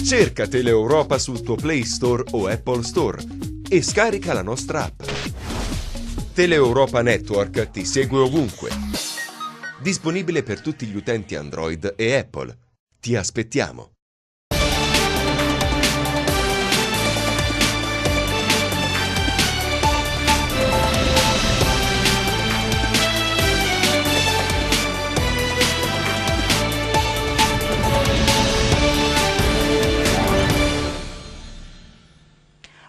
Cerca Teleeuropa sul tuo Play Store o Apple Store e scarica la nostra app. Teleeuropa Network ti segue ovunque. Disponibile per tutti gli utenti Android e Apple. Ti aspettiamo.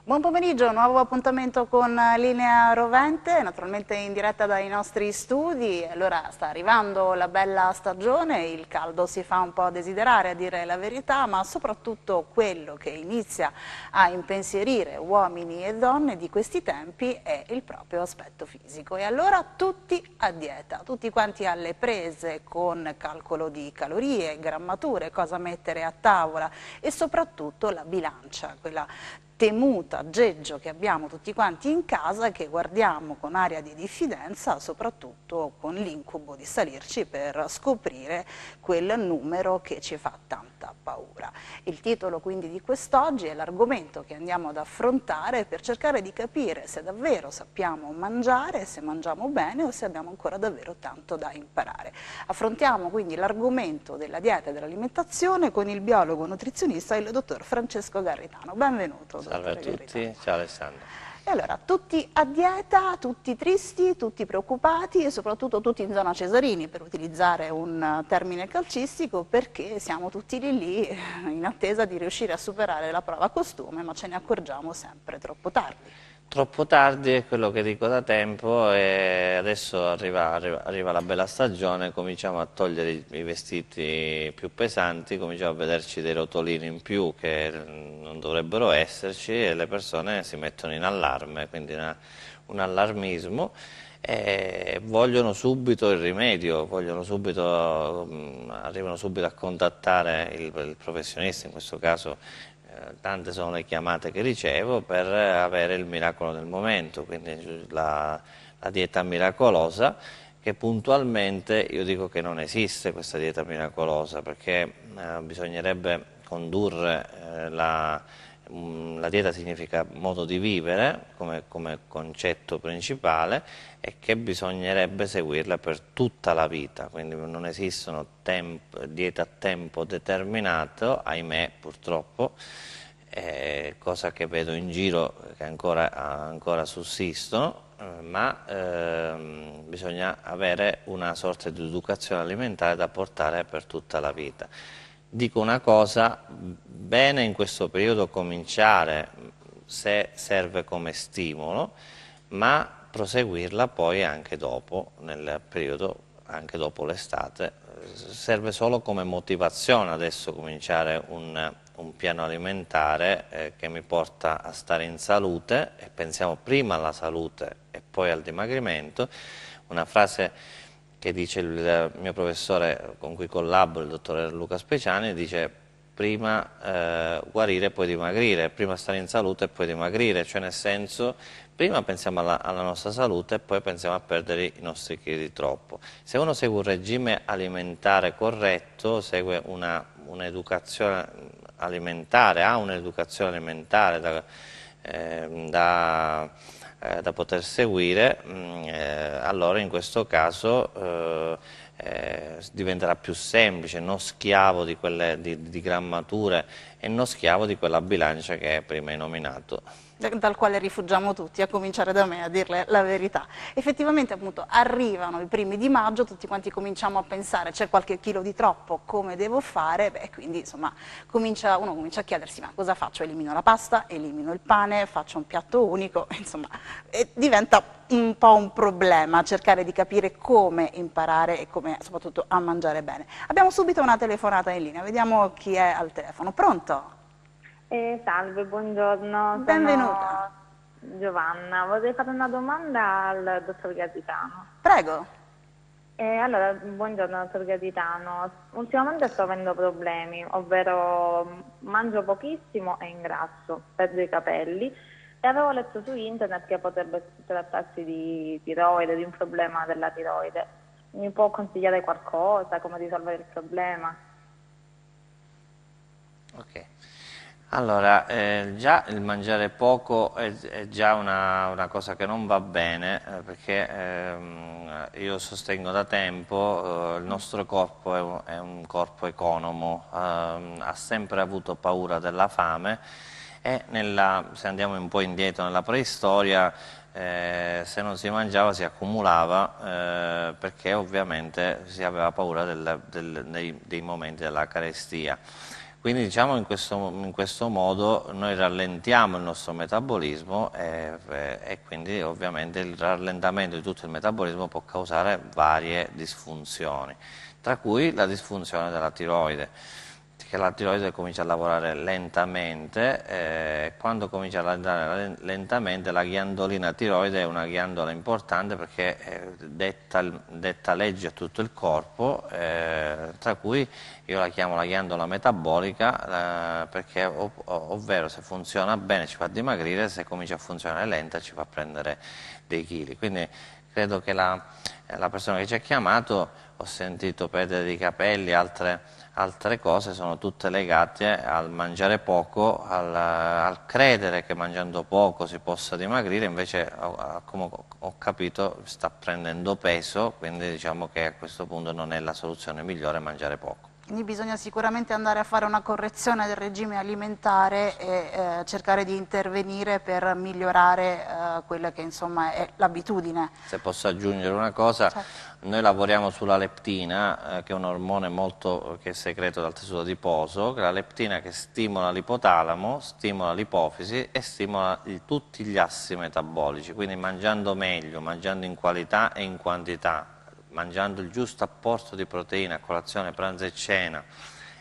Buon pomeriggio, nuovo appuntamento con Linea Rovente, naturalmente in diretta dai nostri studi. Allora sta arrivando la bella stagione, il caldo si fa un po' desiderare a dire la verità, ma soprattutto quello che inizia a impensierire uomini e donne di questi tempi è il proprio aspetto fisico. E allora tutti a dieta, tutti quanti alle prese con calcolo di calorie, grammature, cosa mettere a tavola e soprattutto la bilancia, quella temuta aggeggio che abbiamo tutti quanti in casa e che guardiamo con aria di diffidenza, soprattutto con l'incubo di salirci per scoprire quel numero che ci fa tanta paura. Il titolo quindi di quest'oggi è l'argomento che andiamo ad affrontare per cercare di capire se davvero sappiamo mangiare, se mangiamo bene o se abbiamo ancora davvero tanto da imparare. Affrontiamo quindi l'argomento della dieta e dell'alimentazione con il biologo nutrizionista, il dottor Francesco Garritano. Benvenuto. Salve a tutti, ciao Alessandro. E allora, tutti a dieta, tutti tristi, tutti preoccupati e soprattutto tutti in zona Cesarini, per utilizzare un termine calcistico, perché siamo tutti lì in attesa di riuscire a superare la prova costume, ma ce ne accorgiamo sempre troppo tardi. Troppo tardi è quello che dico da tempo e adesso arriva la bella stagione, cominciamo a togliere i vestiti più pesanti, cominciamo a vederci dei rotolini in più che non dovrebbero esserci e le persone si mettono in allarme, quindi un allarmismo e vogliono subito il rimedio, arrivano subito a contattare il professionista, in questo caso tante sono le chiamate che ricevo per avere il miracolo del momento, quindi la dieta miracolosa, che puntualmente io dico che non esiste questa dieta miracolosa, perché bisognerebbe condurre la dieta significa modo di vivere come concetto principale e che bisognerebbe seguirla per tutta la vita, quindi non esistono diete a tempo determinato, ahimè purtroppo, cosa che vedo in giro che ancora sussistono, ma bisogna avere una sorta di educazione alimentare da portare per tutta la vita. Dico una cosa, bene in questo periodo cominciare se serve come stimolo, ma proseguirla poi anche dopo, nel periodo, anche dopo l'estate. Serve solo come motivazione adesso cominciare un piano alimentare che mi porta a stare in salute, e pensiamo prima alla salute e poi al dimagrimento. Una frase che dice il mio professore con cui collaboro, il dottor Luca Speciani, dice prima guarire poi dimagrire, prima stare in salute e poi dimagrire, cioè nel senso prima pensiamo alla nostra salute e poi pensiamo a perdere i nostri chili di troppo. Se uno segue un regime alimentare corretto, segue un'educazione alimentare, ha un'educazione alimentare da poter seguire, allora in questo caso diventerà più semplice, non schiavo di grammature e non schiavo di quella bilancia che prima hai nominato. Dal quale rifugiamo tutti, a cominciare da me, a dirle la verità. Effettivamente appunto arrivano i primi di maggio, tutti quanti cominciamo a pensare c'è qualche chilo di troppo, come devo fare? Beh, quindi insomma uno comincia a chiedersi ma cosa faccio? Elimino la pasta, elimino il pane, faccio un piatto unico, insomma diventa un po' un problema cercare di capire come imparare e come soprattutto a mangiare bene. Abbiamo subito una telefonata in linea, vediamo chi è al telefono. Pronto? Salve, buongiorno. Benvenuta. Sono Giovanna, vorrei fare una domanda al dottor Garritano. Prego. Allora, buongiorno dottor Garritano. Ultimamente sto avendo problemi, ovvero mangio pochissimo e ingrasso, perdo i capelli e avevo letto su internet che potrebbe trattarsi di tiroide, di un problema della tiroide. Mi può consigliare qualcosa, come risolvere il problema? Ok. Allora, già il mangiare poco è già una cosa che non va bene, perché io sostengo da tempo il nostro corpo è un corpo economo, ha sempre avuto paura della fame e se andiamo un po' indietro nella preistoria, se non si mangiava si accumulava, perché ovviamente si aveva paura dei momenti della carestia. Quindi diciamo in questo modo noi rallentiamo il nostro metabolismo e quindi ovviamente il rallentamento di tutto il metabolismo può causare varie disfunzioni, tra cui la disfunzione della tiroide, che la tiroide comincia a lavorare lentamente, quando comincia a lavorare lentamente la ghiandolina tiroide è una ghiandola importante perché detta legge a tutto il corpo, tra cui io la chiamo la ghiandola metabolica, perché ovvero se funziona bene ci fa dimagrire, se comincia a funzionare lenta ci fa prendere dei chili. Quindi credo che la persona che ci ha chiamato, ho sentito perdere di capelli, altre cose sono tutte legate al mangiare poco, al credere che mangiando poco si possa dimagrire, invece come ho capito sta prendendo peso, quindi diciamo che a questo punto non è la soluzione migliore mangiare poco. Quindi bisogna sicuramente andare a fare una correzione del regime alimentare e cercare di intervenire per migliorare quella che insomma è l'abitudine. Se posso aggiungere una cosa, certo. Noi lavoriamo sulla leptina, che è un ormone che è secreto dal tessuto adiposo, che è la leptina che stimola l'ipotalamo, stimola l'ipofisi e stimola tutti gli assi metabolici, quindi mangiando meglio, mangiando in qualità e in quantità, mangiando il giusto apporto di proteina a colazione, pranzo e cena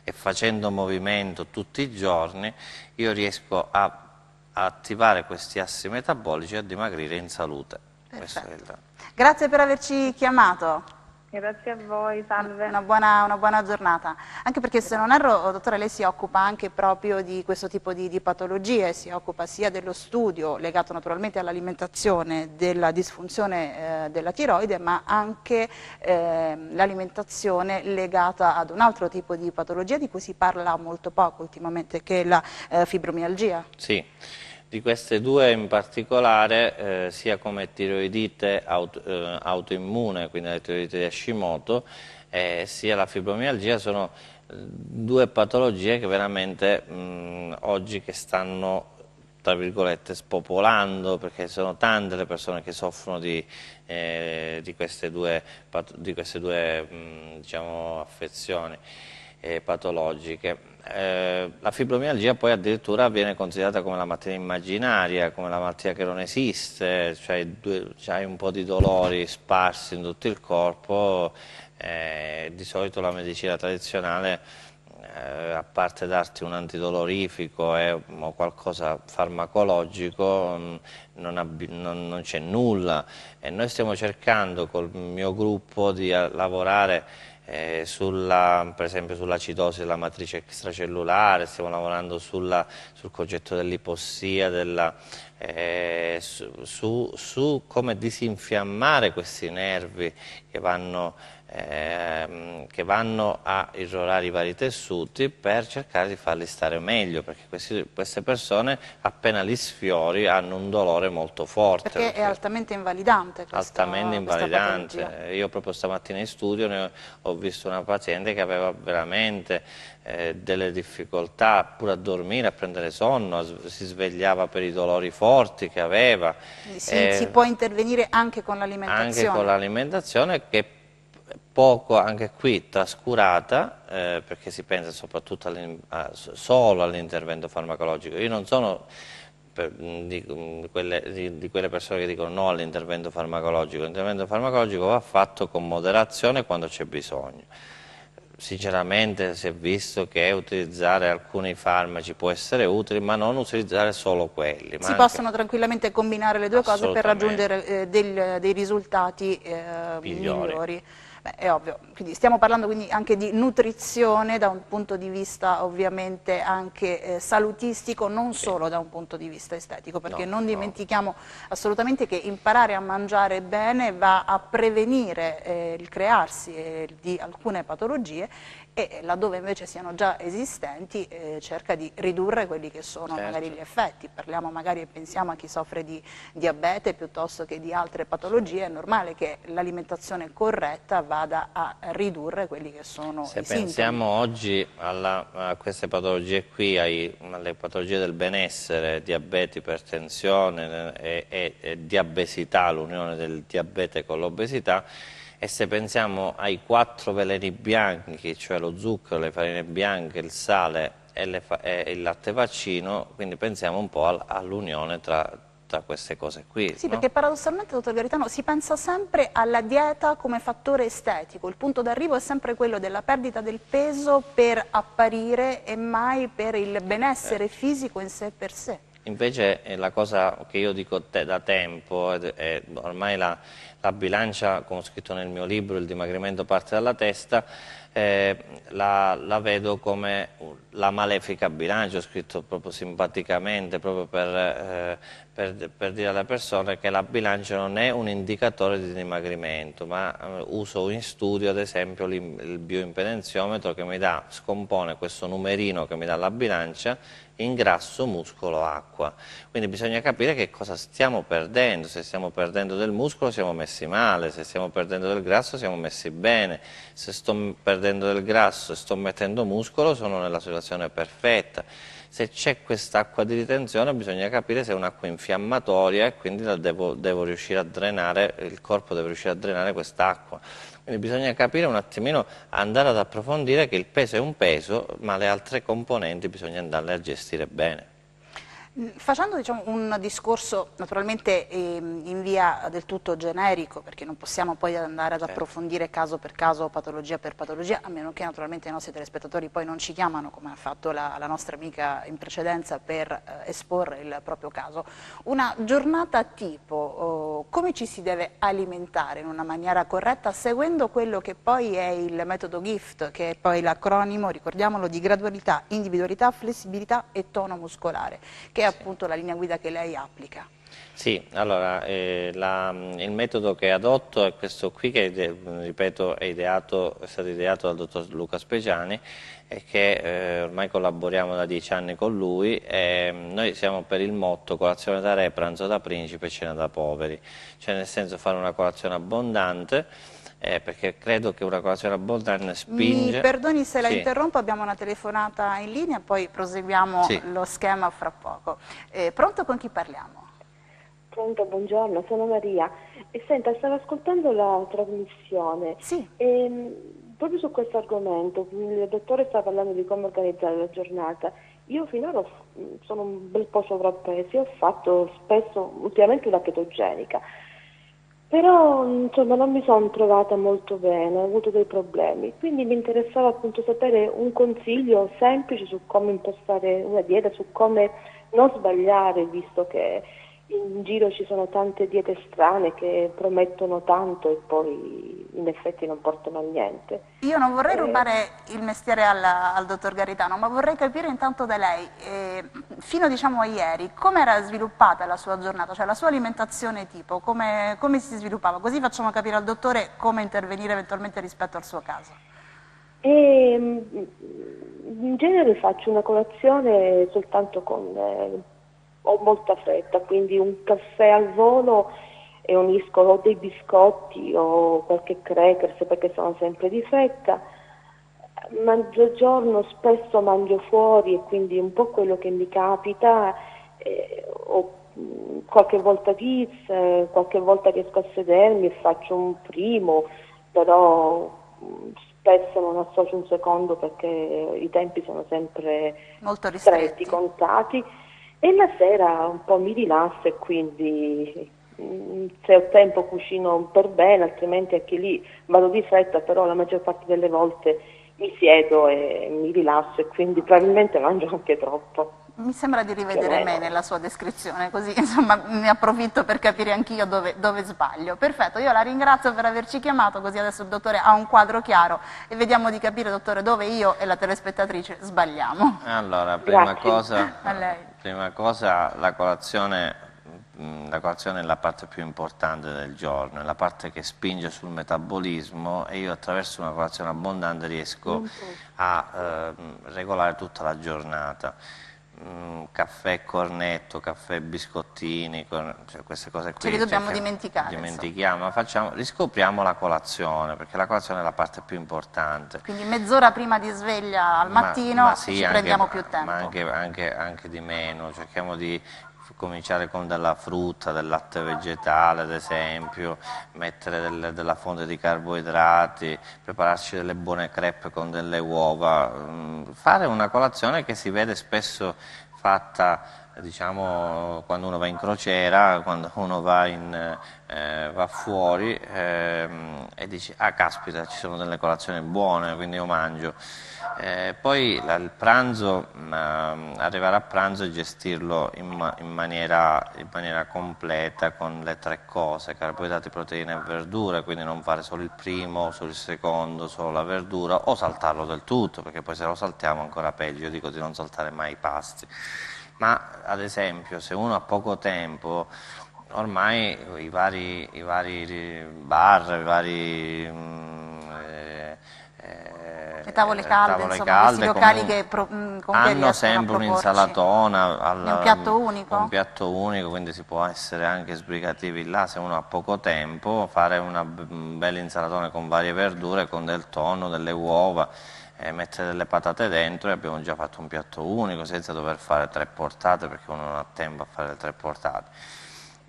e facendo movimento tutti i giorni, io riesco a attivare questi assi metabolici e a dimagrire in salute. Grazie per averci chiamato. Grazie a voi, salve. Una buona giornata. Anche perché, se non erro, dottore, lei si occupa anche proprio di questo tipo di patologie, si occupa sia dello studio legato naturalmente all'alimentazione, della disfunzione della tiroide, ma anche l'alimentazione legata ad un altro tipo di patologia di cui si parla molto poco ultimamente, che è la fibromialgia. Sì. Di queste due in particolare, sia come tiroidite autoimmune, quindi la tiroidite di Hashimoto, sia la fibromialgia, sono due patologie che veramente oggi che stanno, tra virgolette, spopolando, perché sono tante le persone che soffrono di queste due diciamo, affezioni patologiche. La fibromialgia poi addirittura viene considerata come la malattia immaginaria, come la malattia che non esiste, cioè hai un po' di dolori sparsi in tutto il corpo, di solito la medicina tradizionale, a parte darti un antidolorifico o qualcosa farmacologico, non c'è nulla, e noi stiamo cercando col mio gruppo di lavorare per esempio sull'acidosi della matrice extracellulare, stiamo lavorando sul concetto dell'ipossia, su come disinfiammare questi nervi che vanno a irrorare i vari tessuti per cercare di farli stare meglio, perché queste persone appena li sfiori hanno un dolore molto forte. Perché è altamente invalidante altamente invalidante. Io proprio stamattina in studio ho visto una paziente che aveva veramente delle difficoltà pure a dormire, a prendere sonno, si svegliava per i dolori forti che aveva. Si può intervenire anche con l'alimentazione. Anche con l'alimentazione, che poco anche qui trascurata, perché si pensa soprattutto solo all'intervento farmacologico. Io non sono di quelle persone che dicono no all'intervento farmacologico. L'intervento farmacologico va fatto con moderazione quando c'è bisogno. Sinceramente si è visto che utilizzare alcuni farmaci può essere utile, ma non utilizzare solo quelli. Si possono tranquillamente combinare le due cose per raggiungere dei risultati migliori. Beh, è ovvio, quindi stiamo parlando anche di nutrizione da un punto di vista ovviamente anche salutistico, non solo da un punto di vista estetico, perché non dimentichiamo assolutamente che imparare a mangiare bene va a prevenire il crearsi di alcune patologie e laddove invece siano già esistenti cerca di ridurre quelli che sono magari gli effetti. Parliamo magari e pensiamo a chi soffre di diabete piuttosto che di altre patologie, è normale che l'alimentazione corretta vada a ridurre quelli che sono i sintomi. Se pensiamo oggi a queste patologie qui, alle patologie del benessere, diabete, ipertensione e diabesità, l'unione del diabete con l'obesità, e se pensiamo ai 4 veleni bianchi, cioè lo zucchero, le farine bianche, il sale e il latte vaccino, quindi pensiamo un po' all'unione tra queste cose qui. Sì, no? perché paradossalmente, dottor Garitano, si pensa sempre alla dieta come fattore estetico, il punto d'arrivo è sempre quello della perdita del peso per apparire e mai per il benessere fisico in sé per sé. Invece la cosa che io dico da tempo, è ormai la bilancia, come ho scritto nel mio libro, il dimagrimento parte dalla testa, la vedo come la malefica bilancia, ho scritto proprio simpaticamente, proprio per dire alle persone che la bilancia non è un indicatore di dimagrimento, ma uso in studio ad esempio il bioimpedenziometro che mi scompone questo numerino che mi dà la bilancia in grasso, muscolo, acqua. Quindi bisogna capire che cosa stiamo perdendo. Se stiamo perdendo del muscolo siamo messi male, se stiamo perdendo del grasso siamo messi bene, se sto perdendo del grasso e sto mettendo muscolo sono nella situazione perfetta. Se c'è quest'acqua di ritenzione bisogna capire se è un'acqua infiammatoria e quindi devo riuscire a drenare, il corpo deve riuscire a drenare quest'acqua. Quindi bisogna capire un attimino, andare ad approfondire che il peso è un peso, ma le altre componenti bisogna andarle a gestire bene. Facendo un discorso naturalmente in via del tutto generico, perché non possiamo poi andare ad approfondire caso per caso, patologia per patologia, a meno che naturalmente i nostri telespettatori poi non ci chiamano, come ha fatto la nostra amica in precedenza, per esporre il proprio caso. Una giornata tipo, come ci si deve alimentare in una maniera corretta, seguendo quello che poi è il metodo GIFT, che è poi l'acronimo, ricordiamolo, di gradualità, individualità, flessibilità e tono muscolare, che è appunto la linea guida che lei applica. Sì, allora il metodo che adotto è questo qui che, ripeto, è stato ideato dal dottor Luca Speciani e che ormai collaboriamo da 10 anni con lui. Noi siamo per il motto colazione da re, pranzo da principe e cena da poveri, cioè nel senso fare una colazione abbondante, perché credo che una colazione abbondante spinge... Mi perdoni se la interrompo, abbiamo una telefonata in linea, poi proseguiamo lo schema fra poco. Pronto, con chi parliamo? Pronto, buongiorno, sono Maria. E senta, stavo ascoltando la trasmissione. Sì. Proprio su questo argomento, il dottore sta parlando di come organizzare la giornata. Io finora sono un bel po' sovrappeso, ho fatto spesso, ultimamente una chetogenica. Però insomma non mi sono trovata molto bene, ho avuto dei problemi, quindi mi interessava appunto sapere un consiglio semplice su come impostare una dieta, su come non sbagliare, visto che in giro ci sono tante diete strane che promettono tanto e poi in effetti non portano a niente. Io non vorrei rubare il mestiere al dottor Garitano, ma vorrei capire intanto da lei, fino a ieri, come era sviluppata la sua giornata, cioè la sua alimentazione tipo, come si sviluppava, così facciamo capire al dottore come intervenire eventualmente rispetto al suo caso. In genere faccio una colazione soltanto ho molta fretta, quindi un caffè al volo e unisco o dei biscotti o qualche crackers perché sono sempre di fretta. Mezzogiorno spesso mangio fuori e quindi un po' quello che mi capita, o qualche volta pizza, qualche volta riesco a sedermi e faccio un primo, però spesso non associo un secondo perché i tempi sono sempre molto ristretti, contati. E la sera un po' mi rilasso e quindi se ho tempo cucino per bene, altrimenti anche lì vado di fretta, però la maggior parte delle volte mi siedo e mi rilasso e quindi probabilmente mangio anche troppo. Mi sembra di rivedere me nella sua descrizione, così insomma ne approfitto per capire anch'io dove sbaglio. Perfetto, io la ringrazio per averci chiamato, così adesso il dottore ha un quadro chiaro e vediamo di capire, dottore, dove io e la telespettatrice sbagliamo. Allora, prima cosa, a lei. Prima cosa, la colazione la colazione è la parte più importante del giorno, è la parte che spinge sul metabolismo e io attraverso una colazione abbondante riesco a regolare tutta la giornata. Caffè cornetto, caffè biscottini, cioè queste cose qui Ce li dobbiamo dimenticare. Dimentichiamo, riscopriamo la colazione, perché la colazione è la parte più importante. Quindi mezz'ora prima di sveglia al mattino sì, ci prendiamo più tempo. Ma anche di meno, cerchiamo di cominciare con della frutta, del latte vegetale ad esempio, mettere della fonte di carboidrati, prepararci delle buone crepe con delle uova, fare una colazione che si vede spesso fatta, diciamo, quando uno va in crociera, quando uno va fuori e dici, ah caspita, ci sono delle colazioni buone, quindi io mangio. Poi il pranzo, arrivare a pranzo e gestirlo in maniera completa con le 3 cose, carboidrati, proteine e verdure, quindi non fare solo il primo, solo il secondo, solo la verdura o saltarlo del tutto, perché poi se lo saltiamo ancora peggio, io dico di non saltare mai i pasti. Ma ad esempio se uno ha poco tempo, ormai i vari bar, le tavole calde, insomma, questi locali che hanno sempre un'insalatona, un piatto unico? Un piatto unico, quindi si può essere anche sbrigativi là, se uno ha poco tempo, fare una bella insalatona con varie verdure, con del tonno, delle uova, mettere delle patate dentro e abbiamo già fatto un piatto unico senza dover fare 3 portate, perché uno non ha tempo a fare le 3 portate.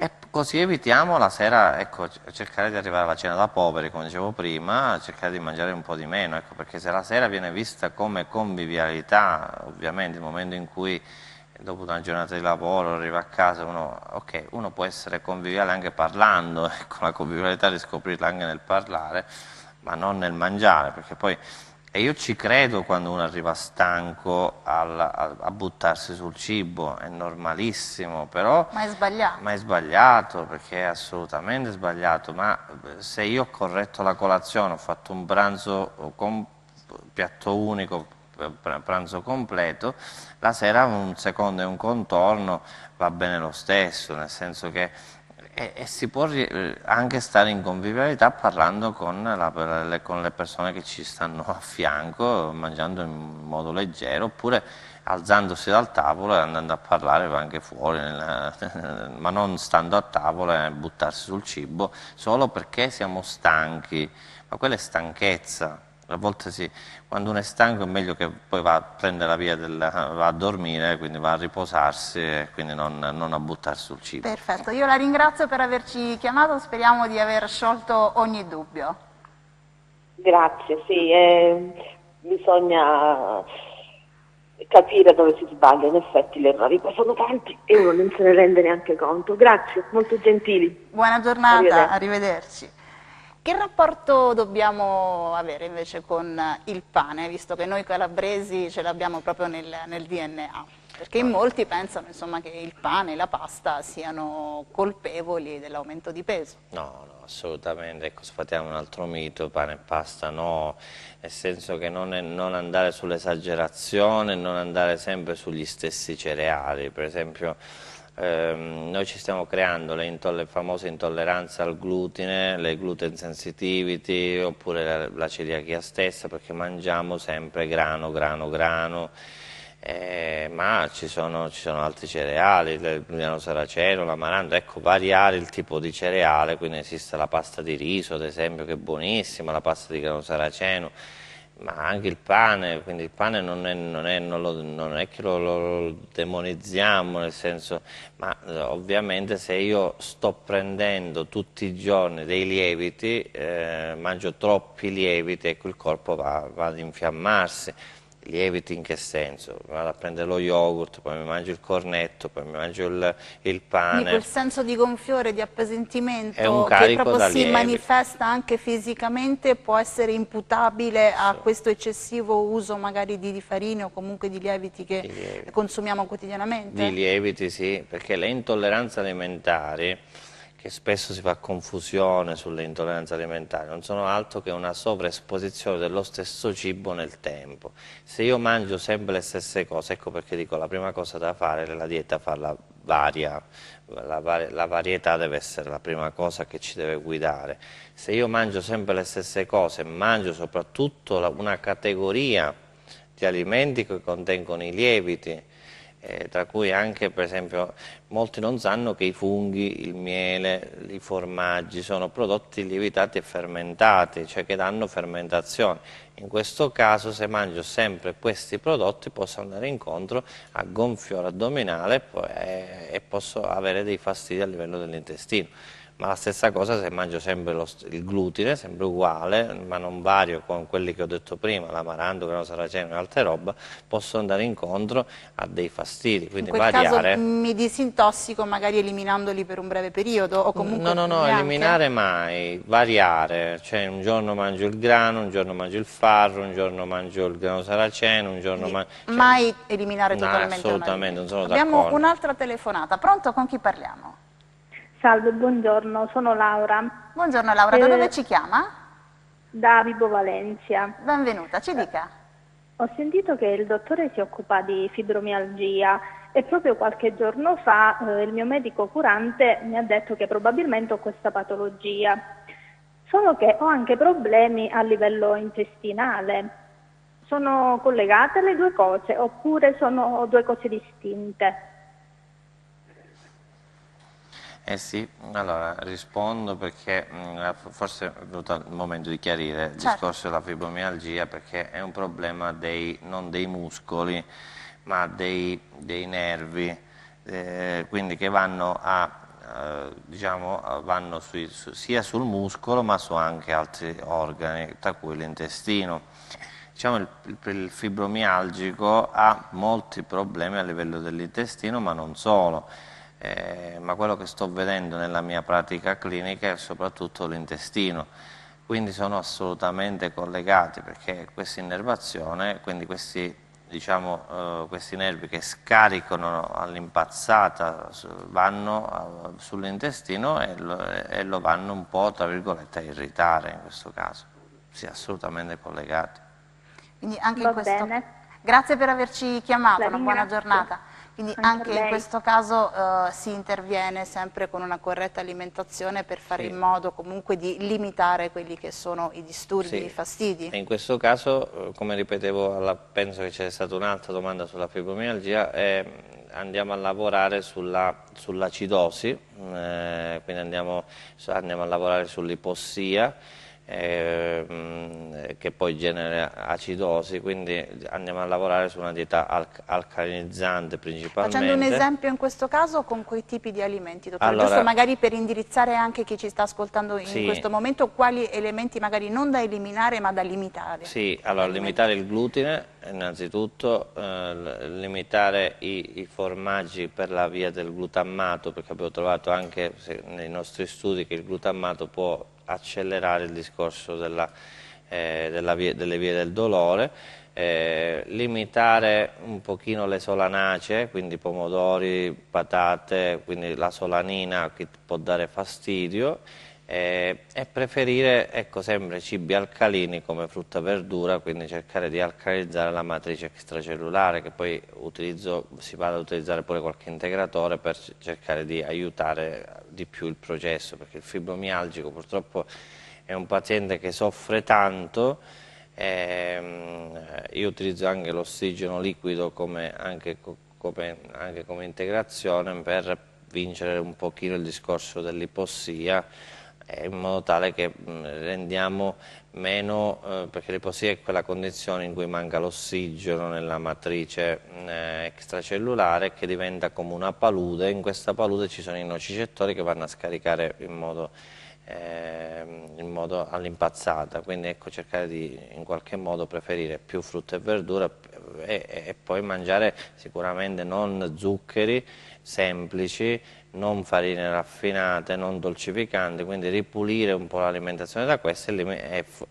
E così evitiamo la sera, ecco, cercare di arrivare alla cena da poveri, come dicevo prima, cercare di mangiare un po' di meno, ecco, perché se la sera viene vista come convivialità, ovviamente il momento in cui dopo una giornata di lavoro arriva a casa, uno può essere conviviale anche parlando, ecco, la convivialità riscoprirla anche nel parlare, ma non nel mangiare, perché poi... E io ci credo quando uno arriva stanco a buttarsi sul cibo, è normalissimo, però... Ma è sbagliato. Ma è sbagliato, perché è assolutamente sbagliato, ma se io ho corretto la colazione, ho fatto un pranzo con piatto unico, pranzo completo, la sera un secondo e un contorno va bene lo stesso, nel senso che... E si può anche stare in convivialità parlando con le persone che ci stanno a fianco, mangiando in modo leggero, oppure alzandosi dal tavolo e andando a parlare anche fuori, ma non stando a tavola e buttarsi sul cibo, solo perché siamo stanchi, ma quella è stanchezza. A volte sì, quando uno è stanco è meglio che poi va a prendere la via, va a dormire, quindi va a riposarsi e quindi non a buttarsi sul cibo. Perfetto, io la ringrazio per averci chiamato, speriamo di aver sciolto ogni dubbio. Grazie, sì, bisogna capire dove si sbaglia, in effetti gli errori poi sono tanti e uno non se ne rende neanche conto. Grazie, molto gentili. Buona giornata, arrivederci. Che rapporto dobbiamo avere invece con il pane, visto che noi calabresi ce l'abbiamo proprio nel DNA? Perché in molti pensano insomma, che il pane e la pasta siano colpevoli dell'aumento di peso. No, assolutamente, ecco, sfatiamo un altro mito, pane e pasta no, nel senso che non andare sull'esagerazione, non andare sempre sugli stessi cereali, per esempio... noi ci stiamo creando le famose intolleranze al glutine, le gluten sensitivity oppure la celiachia stessa, perché mangiamo sempre grano, ma ci sono altri cereali, il grano saraceno, l'amaranto, ecco, variare il tipo di cereale, quindi esiste la pasta di riso ad esempio che è buonissima, la pasta di grano saraceno, ma anche il pane, quindi il pane non è che lo demonizziamo, nel senso, ma ovviamente se io sto prendendo tutti i giorni dei lieviti, mangio troppi lieviti, ecco il corpo va ad infiammarsi. Lieviti in che senso? Vado a prendere lo yogurt, poi mi mangio il cornetto, poi mi mangio il pane. Quindi quel senso di gonfiore, di appesantimento è un che proprio si lieviti. manifesta anche fisicamente può essere imputabile a questo eccessivo uso magari di farine o comunque di lieviti che consumiamo quotidianamente? Di lieviti sì, perché le intolleranze alimentari che spesso si fa confusione sulle intolleranze alimentari, non sono altro che una sovraesposizione dello stesso cibo nel tempo. Se io mangio sempre le stesse cose, ecco perché dico la prima cosa da fare è la dieta, farla varia, la varietà deve essere la prima cosa che ci deve guidare. Se io mangio sempre le stesse cose, mangio soprattutto una categoria di alimenti che contengono i lieviti, tra cui anche per esempio molti non sanno che i funghi, il miele, i formaggi sono prodotti lievitati e fermentati, cioè che danno fermentazione. In questo caso se mangio sempre questi prodotti posso andare incontro a gonfiore addominale e posso avere dei fastidi a livello dell'intestino. Ma la stessa cosa se mangio sempre il glutine, sempre uguale, ma non vario con quelli che ho detto prima, l'amaranto, grano saraceno e altre roba, posso andare incontro a dei fastidi, quindi in quel variare. caso mi disintossico magari eliminandoli per un breve periodo o comunque No, neanche? eliminare mai, variare, cioè un giorno mangio il grano, un giorno mangio il farro, un giorno mangio il grano saraceno, un giorno mangio... mai eliminare totalmente assolutamente, non sono Abbiamo d'accordo. un'altra telefonata, pronto? Con chi parliamo? Salve, buongiorno, sono Laura. Buongiorno Laura, da dove ci chiama? Da Vibo Valencia. Benvenuta, ci dica. Ho sentito che il dottore si occupa di fibromialgia e proprio qualche giorno fa il mio medico curante mi ha detto che probabilmente ho questa patologia, solo che ho anche problemi a livello intestinale. Sono collegate le due cose oppure sono due cose distinte? Eh sì, allora rispondo perché forse è venuto il momento di chiarire il discorso della fibromialgia, perché è un problema non dei muscoli ma dei nervi, quindi che vanno vanno sia sul muscolo ma su anche altri organi, tra cui l'intestino. Diciamo, il fibromialgico ha molti problemi a livello dell'intestino, ma non solo. Ma quello che sto vedendo nella mia pratica clinica è soprattutto l'intestino, quindi sono assolutamente collegati, perché questa innervazione, quindi questi nervi che scaricano all'impazzata vanno sull'intestino e lo vanno un po', tra virgolette, a irritare in questo caso. Sì, assolutamente collegati. Quindi anche Va in questo... bene. Grazie per averci chiamato, una buona ringrazio. giornata. Quindi anche in questo caso si interviene sempre con una corretta alimentazione per fare in modo comunque di limitare quelli che sono i disturbi, i fastidi. E in questo caso, come ripetevo, penso che c'è stata un'altra domanda sulla fibromialgia, andiamo a lavorare sull'acidosi, quindi andiamo a lavorare sull'ipossia, che poi genera acidosi, quindi andiamo a lavorare su una dieta alcalinizzante principalmente. Facendo un esempio in questo caso, con quei tipi di alimenti, dottore, Allora, giusto magari per indirizzare anche chi ci sta ascoltando in questo momento, quali elementi magari non da eliminare ma da limitare? Sì, allora limitare il glutine innanzitutto, limitare i formaggi per la via del glutammato, perché abbiamo trovato anche nei nostri studi che il glutammato può accelerare il discorso delle vie del dolore, limitare un pochino le solanacee, quindi pomodori, patate, quindi la solanina che può dare fastidio, e preferire, ecco, sempre cibi alcalini come frutta e verdura, quindi cercare di alcalinizzare la matrice extracellulare, che poi si va ad utilizzare pure qualche integratore per cercare di aiutare di più il processo, perché il fibromialgico purtroppo è un paziente che soffre tanto. Io utilizzo anche l'ossigeno liquido anche come integrazione per vincere un pochino il discorso dell'ipossia, in modo tale che rendiamo meno, perché l'ipossia è quella condizione in cui manca l'ossigeno nella matrice extracellulare, che diventa come una palude. In questa palude ci sono i nocicettori che vanno a scaricare in modo all'impazzata, quindi ecco, cercare di in qualche modo preferire più frutta e verdura e poi mangiare sicuramente non zuccheri semplici, non farine raffinate, non dolcificanti, quindi ripulire un po' l'alimentazione da queste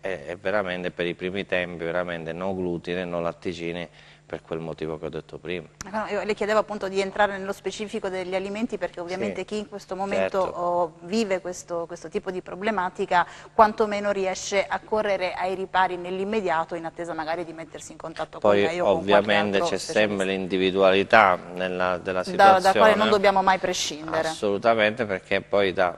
è veramente per i primi tempi, veramente no glutine, no latticini, per quel motivo che ho detto prima. Io le chiedevo appunto di entrare nello specifico degli alimenti, perché ovviamente Sì, chi in questo momento certo. vive questo tipo di problematica quantomeno riesce a correre ai ripari nell'immediato, in attesa magari di mettersi in contatto con Poi lei o con qualche ovviamente altro c'è sempre specialista, l'individualità della dal quale non situazione, dobbiamo mai prescindere. assolutamente, perché poi da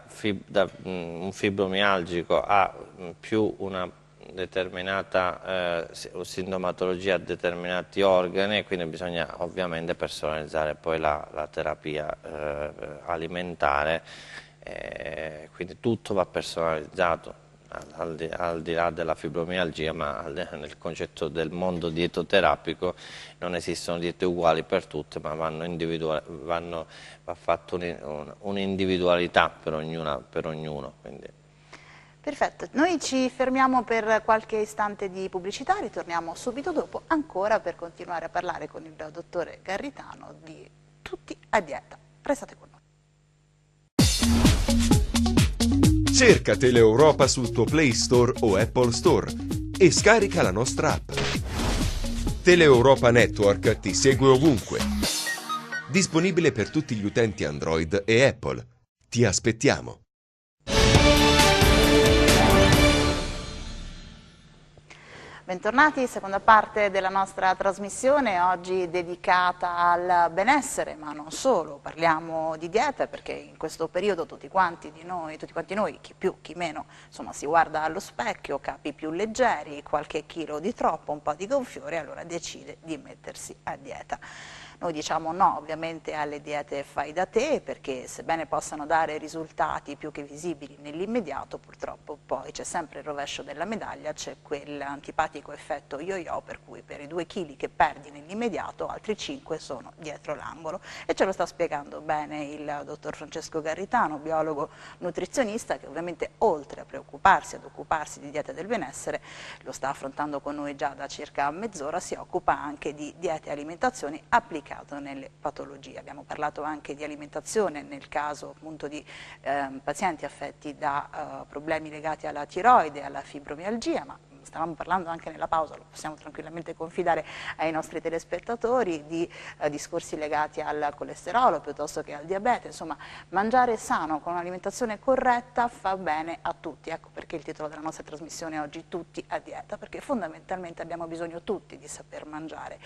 un fibromialgico a più una determinata sintomatologia a determinati organi, e quindi bisogna ovviamente personalizzare poi la terapia alimentare, quindi tutto va personalizzato. Al di là della fibromialgia, ma nel concetto del mondo dietoterapico non esistono diete uguali per tutte, ma va fatta un'individualità per ognuno. Quindi. Perfetto, noi ci fermiamo per qualche istante di pubblicità, ritorniamo subito dopo ancora per continuare a parlare con il dottore Garritano di Tutti a Dieta. Restate con noi. Cerca Teleeuropa sul tuo Play Store o Apple Store e scarica la nostra app. Teleeuropa Network ti segue ovunque. Disponibile per tutti gli utenti Android e Apple. Ti aspettiamo. Bentornati, seconda parte della nostra trasmissione, oggi dedicata al benessere, ma non solo, parliamo di dieta perché in questo periodo tutti quanti noi, chi più, chi meno, insomma si guarda allo specchio, capi più leggeri, qualche chilo di troppo, un po' di gonfiore, allora decide di mettersi a dieta. Noi diciamo no ovviamente alle diete fai da te, perché sebbene possano dare risultati più che visibili nell'immediato, purtroppo poi c'è sempre il rovescio della medaglia, c'è quell'antipatico effetto yo-yo, per cui per i 2 kg che perdi nell'immediato altri 5 sono dietro l'angolo, e ce lo sta spiegando bene il dottor Francesco Garritano, biologo nutrizionista, che ovviamente oltre a preoccuparsi, ad occuparsi di dieta del benessere, lo sta affrontando con noi già da circa mezz'ora, si occupa anche di dieta e alimentazione applicate nelle patologie. Abbiamo parlato anche di alimentazione nel caso appunto di pazienti affetti da problemi legati alla tiroide, alla fibromialgia, ma stavamo parlando anche nella pausa, lo possiamo tranquillamente confidare ai nostri telespettatori, di discorsi legati al colesterolo piuttosto che al diabete. Insomma, mangiare sano con un'alimentazione corretta fa bene a tutti. Ecco perché il titolo della nostra trasmissione oggi Tutti a Dieta, perché fondamentalmente abbiamo bisogno tutti di saper mangiare,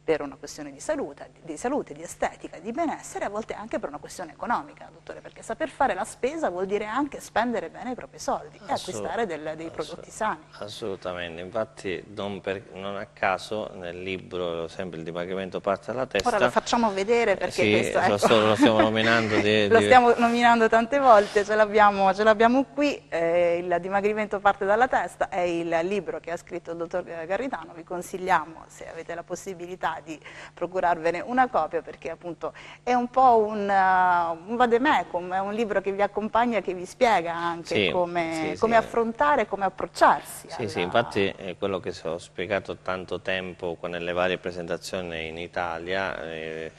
per una questione di salute, di estetica, di benessere, a volte anche per una questione economica, dottore, perché saper fare la spesa vuol dire anche spendere bene i propri soldi e acquistare dei prodotti sani. Assolutamente, infatti non a caso nel libro sempre il dimagrimento parte dalla testa. Ora lo facciamo vedere perché sì, questo ecco, lo stiamo nominando. Lo stiamo nominando tante volte, ce l'abbiamo qui, il dimagrimento parte dalla testa, è il libro che ha scritto il dottor Garritano, vi consigliamo, se avete la possibilità, di procurarvene una copia, perché appunto è un po' un vademecum, è un libro che vi accompagna, che vi spiega anche come affrontare, come approcciarsi. Sì, infatti è quello che ho spiegato tanto tempo nelle varie presentazioni in Italia, è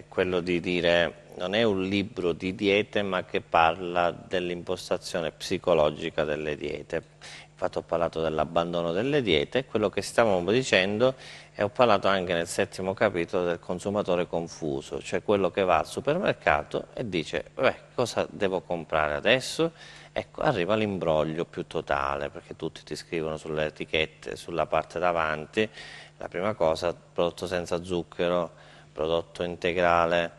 quello di dire non è un libro di diete, ma che parla dell'impostazione psicologica delle diete. Infatti ho parlato dell'abbandono delle diete, quello che stavamo dicendo, e ho parlato anche nel 7° capitolo del consumatore confuso, cioè quello che va al supermercato e dice cosa devo comprare adesso? Ecco, arriva l'imbroglio più totale, perché tutti ti scrivono sulle etichette, sulla parte davanti, la prima cosa, prodotto senza zucchero, prodotto integrale.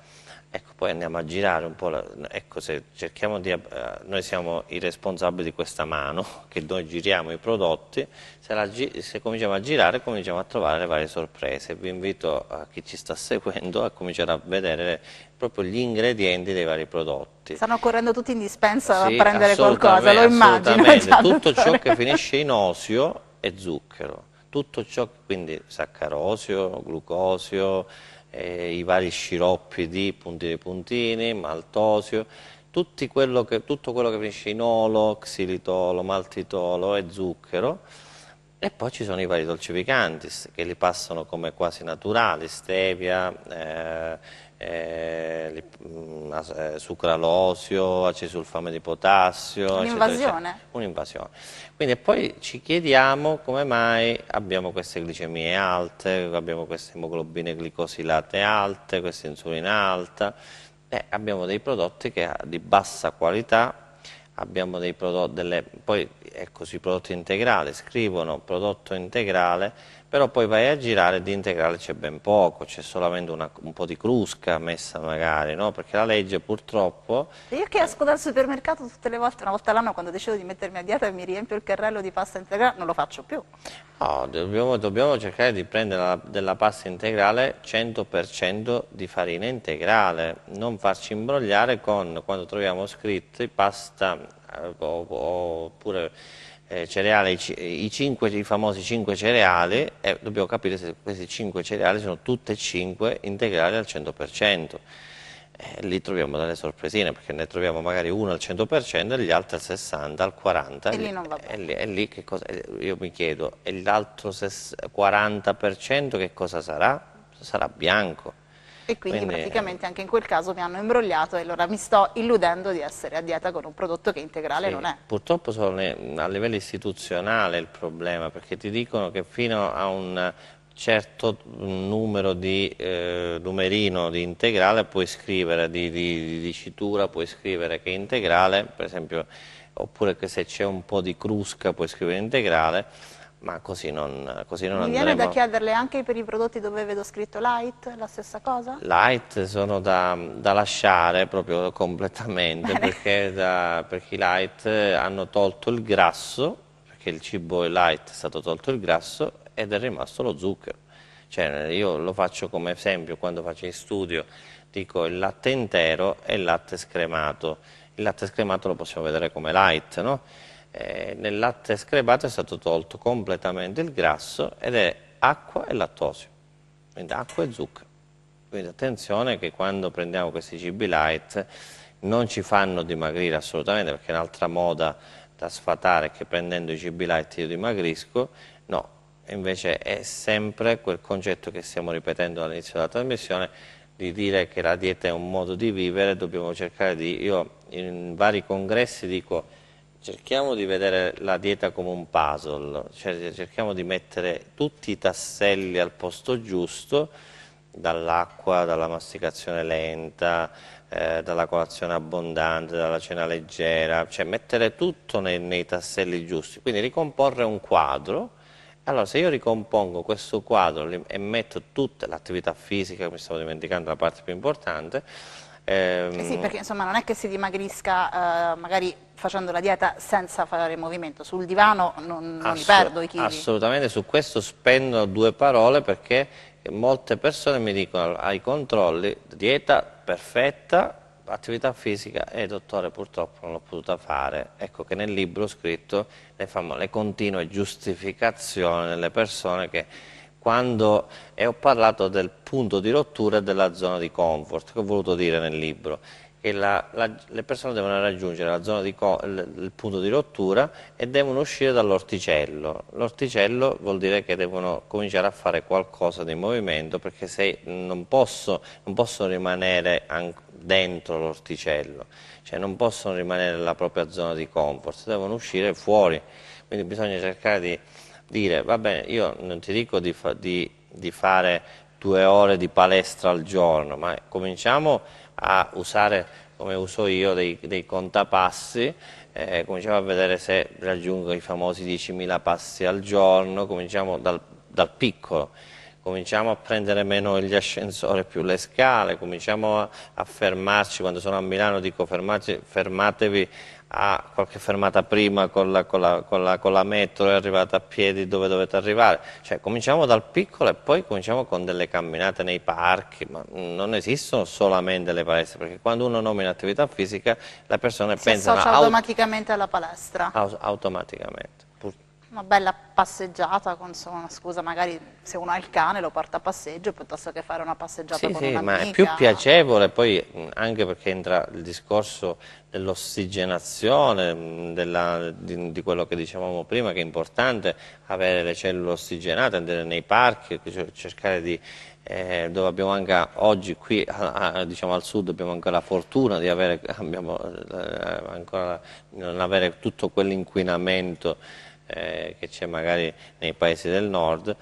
Ecco, poi andiamo a girare un po', ecco, se cerchiamo noi siamo i responsabili di questa mano, che noi giriamo i prodotti, se cominciamo a girare cominciamo a trovare le varie sorprese. Vi invito a chi ci sta seguendo a cominciare a vedere proprio gli ingredienti dei vari prodotti. Stanno correndo tutti in dispensa a prendere qualcosa, lo immagino. Tutto ciò che finisce in osio è zucchero, tutto ciò, quindi saccarosio, glucosio, i vari sciroppi di puntini, maltosio, tutto quello che finisce in olo, xilitolo, maltitolo e zucchero, E poi ci sono i vari dolcificanti che li passano come quasi naturali, stevia, sucralosio, acesulfame di potassio, Un'invasione? Un'invasione. Quindi poi ci chiediamo come mai abbiamo queste glicemie alte, abbiamo queste emoglobine glicosilate alte, questa insulina alta. Abbiamo dei prodotti di bassa qualità. Abbiamo dei prodotti, poi ecco, sui prodotti integrali scrivono prodotto integrale, però poi vai a girare di integrale c'è ben poco, c'è solamente un po' di crusca messa magari, no? Perché la legge purtroppo... Io che esco dal supermercato tutte le volte, una volta all'anno quando decido di mettermi a dieta e mi riempio il carrello di pasta integrale, non lo faccio più. No, dobbiamo cercare di prendere della pasta integrale 100% di farina integrale, non farci imbrogliare con, quando troviamo scritti pasta oppure cereali, i famosi 5 cereali, e dobbiamo capire se questi 5 cereali sono tutte e 5 integrali al 100%. Lì troviamo delle sorpresine, perché ne troviamo magari uno al 100% e gli altri al 60%, al 40%. E lì non va bene. E lì che cosa, io mi chiedo, e l'altro 40% che cosa sarà? Sarà bianco. E quindi praticamente anche in quel caso mi hanno imbrogliato e allora mi sto illudendo di essere a dieta con un prodotto che integrale non è. Purtroppo a livello istituzionale il problema, perché ti dicono che fino a un certo numero di numerino di integrale puoi scrivere, di dicitura puoi scrivere che è integrale, per esempio, oppure che se c'è un po' di crusca puoi scrivere integrale, ma così non andremo. Mi viene da chiederle anche per i prodotti dove vedo scritto light, la stessa cosa? Light sono da lasciare proprio completamente, perché i light hanno tolto il grasso, perché il cibo light è stato tolto il grasso ed è rimasto lo zucchero. Cioè, io lo faccio come esempio quando faccio in studio, dico il latte intero e il latte scremato. Il latte scremato lo possiamo vedere come light, no? Nel latte scremato è stato tolto completamente il grasso ed è acqua e lattosio, quindi acqua e zucchero. Quindi attenzione che quando prendiamo questi cibi light non ci fanno dimagrire assolutamente, perché è un'altra moda da sfatare che prendendo i cibi light io dimagrisco, no, invece è sempre quel concetto che stiamo ripetendo all'inizio della trasmissione, di dire che la dieta è un modo di vivere. Dobbiamo cercare io in vari congressi dico, cerchiamo di vedere la dieta come un puzzle, cioè cerchiamo di mettere tutti i tasselli al posto giusto, dall'acqua, dalla masticazione lenta, dalla colazione abbondante, dalla cena leggera, cioè mettere tutto nei tasselli giusti, quindi ricomporre un quadro. Allora, se io ricompongo questo quadro e metto tutta l'attività fisica, mi stavo dimenticando la parte più importante. Sì, perché insomma non è che si dimagrisca magari facendo la dieta senza fare movimento, sul divano non li perdo i chili. Assolutamente, su questo spendo 2 parole, perché molte persone mi dicono ai controlli, dieta perfetta, attività fisica, dottore purtroppo non l'ho potuta fare. Ecco che nel libro ho scritto le continue giustificazioni delle persone che quando ho parlato del punto di rottura e della zona di comfort, che ho voluto dire nel libro, che le persone devono raggiungere la zona il punto di rottura e devono uscire dall'orticello. L'orticello vuol dire che devono cominciare a fare qualcosa di movimento, perché non possono rimanere dentro l'orticello, cioè non possono rimanere nella propria zona di comfort, devono uscire fuori. Quindi bisogna cercare di dire, va bene, io non ti dico di fare 2 ore di palestra al giorno, ma cominciamo a usare, come uso io, dei contapassi, cominciamo a vedere se raggiungo i famosi 10.000 passi al giorno, cominciamo dal piccolo, cominciamo a prendere meno gli ascensori, più le scale, cominciamo a fermarci. Quando sono a Milano dico fermatevi a qualche fermata prima con la metro e arrivate a piedi dove dovete arrivare. Cioè cominciamo dal piccolo e poi cominciamo con delle camminate nei parchi, ma non esistono solamente le palestre, perché quando uno nomina attività fisica le persone pensano automaticamente alla palestra. Automaticamente. Una bella passeggiata, con insomma, scusa, magari se uno ha il cane lo porta a passeggio piuttosto che fare una passeggiata Sì, con sì, un'amica. ma è più piacevole poi anche perché entra il discorso dell'ossigenazione, di quello che dicevamo prima, che è importante avere le cellule ossigenate, andare nei parchi, cercare di dove abbiamo anche oggi qui diciamo al sud abbiamo ancora la fortuna di avere ancora non avere tutto quell'inquinamento che c'è magari nei paesi del nord,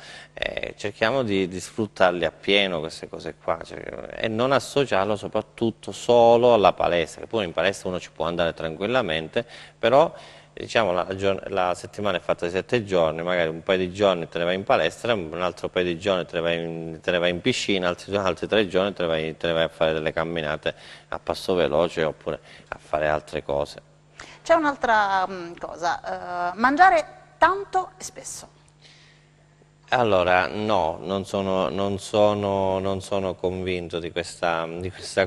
cerchiamo di sfruttarli appieno queste cose qua, e non associarlo soprattutto solo alla palestra, che poi in palestra uno ci può andare tranquillamente, però diciamo la settimana è fatta di 7 giorni, magari un paio di giorni te ne vai in palestra, un altro paio di giorni te ne vai in piscina, altri 3 giorni te ne vai a fare delle camminate a passo veloce oppure a fare altre cose. C'è un'altra cosa, mangiare tanto e spesso. Allora, no, non sono convinto di questa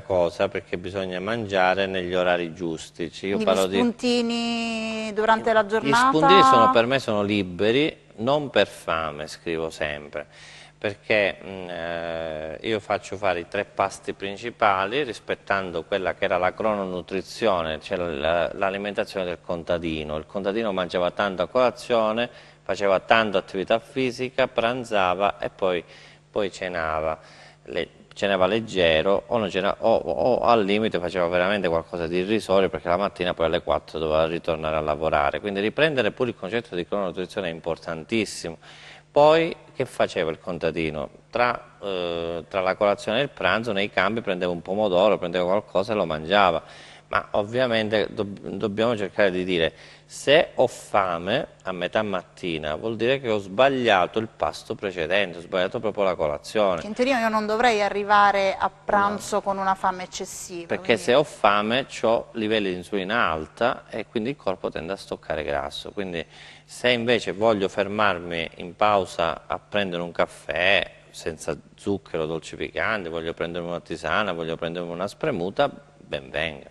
cosa, perché bisogna mangiare negli orari giusti. Io Quindi parlo gli spuntini durante la giornata? Gli spuntini per me sono liberi, non per fame, scrivo sempre, perché io faccio fare i 3 pasti principali rispettando quella che era la crononutrizione, cioè l'alimentazione del contadino. Il contadino mangiava tanto a colazione, faceva tanto attività fisica, pranzava e poi cenava. Cenava leggero o al limite faceva veramente qualcosa di irrisorio, perché la mattina poi alle 4 doveva ritornare a lavorare. Quindi riprendere pure il concetto di crononutrizione è importantissimo. Poi che faceva il contadino? Tra la colazione e il pranzo, nei campi prendeva un pomodoro, prendeva qualcosa e lo mangiava. Ma ovviamente dobbiamo cercare di dire: se ho fame a metà mattina vuol dire che ho sbagliato il pasto precedente, ho sbagliato proprio la colazione. In teoria io non dovrei arrivare a pranzo con una fame eccessiva. Perché quindi... se ho fame ho livelli di insulina alta e quindi il corpo tende a stoccare grasso. Quindi se invece voglio fermarmi in pausa a prendere un caffè senza zucchero, dolcificanti, voglio prendermi una tisana, voglio prendermi una spremuta, ben venga.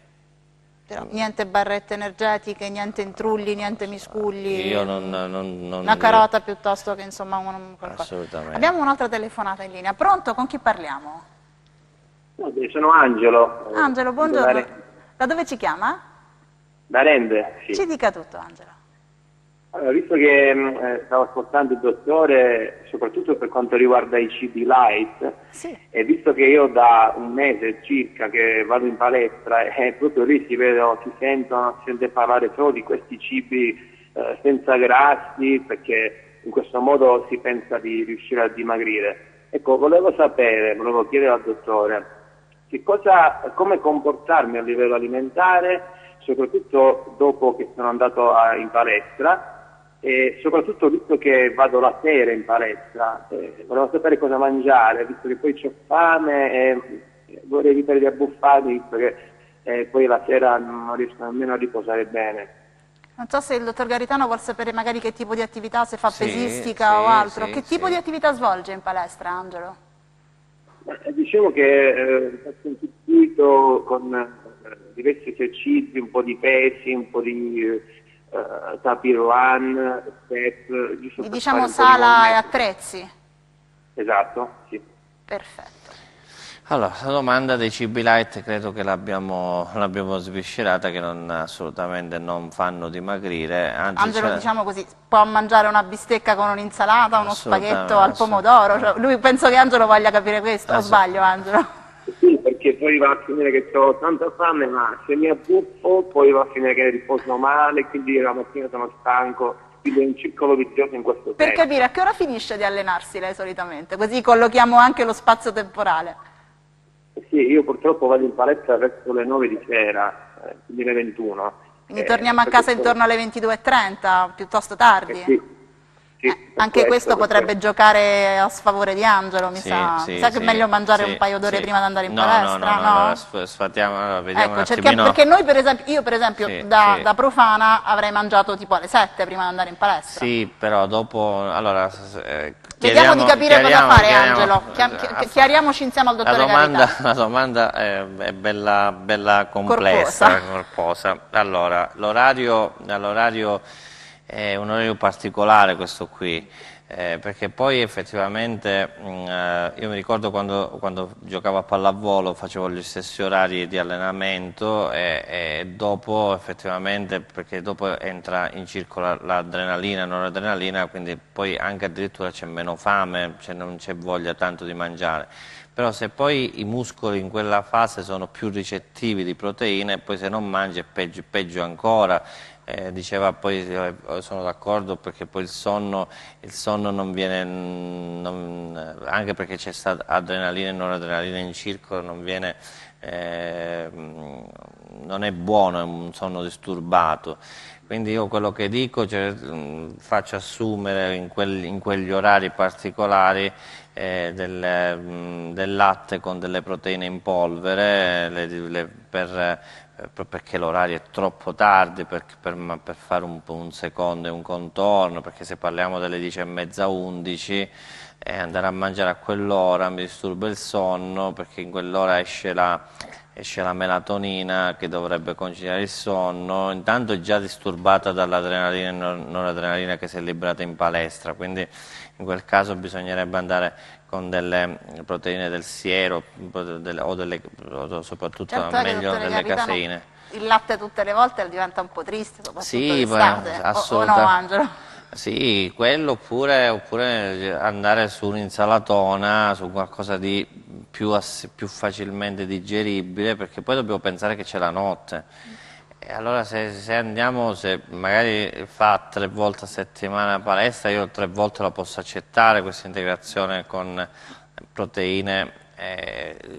Però niente barrette energetiche, niente intrulli, niente miscugli. Io non una carota piuttosto che insomma qualcosa. Assolutamente. Abbiamo un'altra telefonata in linea. Pronto? Con chi parliamo? Sono Angelo. Angelo, buongiorno. Da dove ci chiama? Da Rende, sì. Ci dica tutto, Angelo. Allora, visto che stavo ascoltando il dottore, soprattutto per quanto riguarda i cibi light, sì. E visto che io da un mese circa che vado in palestra e proprio lì si sente parlare solo di questi cibi senza grassi, perché in questo modo si pensa di riuscire a dimagrire. Ecco, volevo chiedere al dottore come comportarmi a livello alimentare, soprattutto dopo che sono andato in palestra, e soprattutto visto che vado la sera in palestra, volevo sapere cosa mangiare, visto che poi ho fame e vorrei evitare di abbuffarmi, visto che poi la sera non riesco nemmeno a riposare bene. Non so se il dottor Garitano vuol sapere magari che tipo di attività, se fa pesistica o altro. Che tipo di attività svolge in palestra, Angelo? Diciamo che faccio un circuito con diversi esercizi, un po' di pesi, un po' di tapis run, step, diciamo sala e attrezzi. Esatto, sì. Perfetto. Allora, la domanda dei cibi light credo che l'abbiamo sviscerata, che assolutamente non fanno dimagrire. Anzi, Angelo, diciamo così, può mangiare una bistecca con un'insalata, uno spaghetto al pomodoro. Cioè, lui penso che Angelo voglia capire questo, o sbaglio, Angelo? Sì, perché poi va a finire che ho tanta fame, ma se mi abbuffo poi va a finire che riposo male, quindi la mattina sono stanco, quindi è un circolo vizioso in questo senso. Per capire, a che ora finisce di allenarsi lei solitamente? Così collochiamo anche lo spazio temporale. Sì, io purtroppo vado in palestra verso le 9 di sera, quindi le 21. Quindi torniamo a casa intorno alle 22:30, piuttosto tardi? Sì. Anche questo potrebbe giocare a sfavore di Angelo, mi sa che è meglio mangiare un paio d'ore prima di andare in palestra. No, sfatiamo, vediamo un attimino. Perché noi io per esempio da profana avrei mangiato tipo alle 7 prima di andare in palestra. Sì, però dopo, allora... Vediamo di capire cosa fare, Angelo. Chiariamoci insieme al dottore Garitano. La domanda è bella complessa, corposa. Allora, l'orario È un orario particolare questo qui, perché poi effettivamente io mi ricordo quando giocavo a pallavolo facevo gli stessi orari di allenamento e dopo effettivamente, perché dopo entra in circolo l'adrenalina, noradrenalina, quindi poi anche addirittura c'è meno fame, non c'è voglia tanto di mangiare. Però se poi i muscoli in quella fase sono più ricettivi di proteine, poi se non mangi è peggio ancora. Diceva poi, sono d'accordo, perché poi il sonno non viene, anche perché c'è stata adrenalina e noradrenalina in circolo, non è buono, è un sonno disturbato. Quindi io quello che dico, faccio assumere in quegli orari particolari del latte con delle proteine in polvere, perché l'orario è troppo tardi per fare un secondo e un contorno, perché se parliamo delle 10:30, 11, andare a mangiare a quell'ora mi disturba il sonno, perché in quell'ora esce la melatonina che dovrebbe conciliare il sonno. Intanto è già disturbata dall'adrenalina e noradrenalina che si è liberata in palestra, quindi in quel caso bisognerebbe andare con delle proteine del siero soprattutto certo, meglio delle caseine. Il latte tutte le volte diventa un po' triste, soprattutto sì, d'estate, o no, Angelo? Sì, quello oppure andare su un'insalatona, su qualcosa di più facilmente digeribile, perché poi dobbiamo pensare che c'è la notte. E allora se magari fa 3 volte a settimana a palestra, io 3 volte la posso accettare, questa integrazione con proteine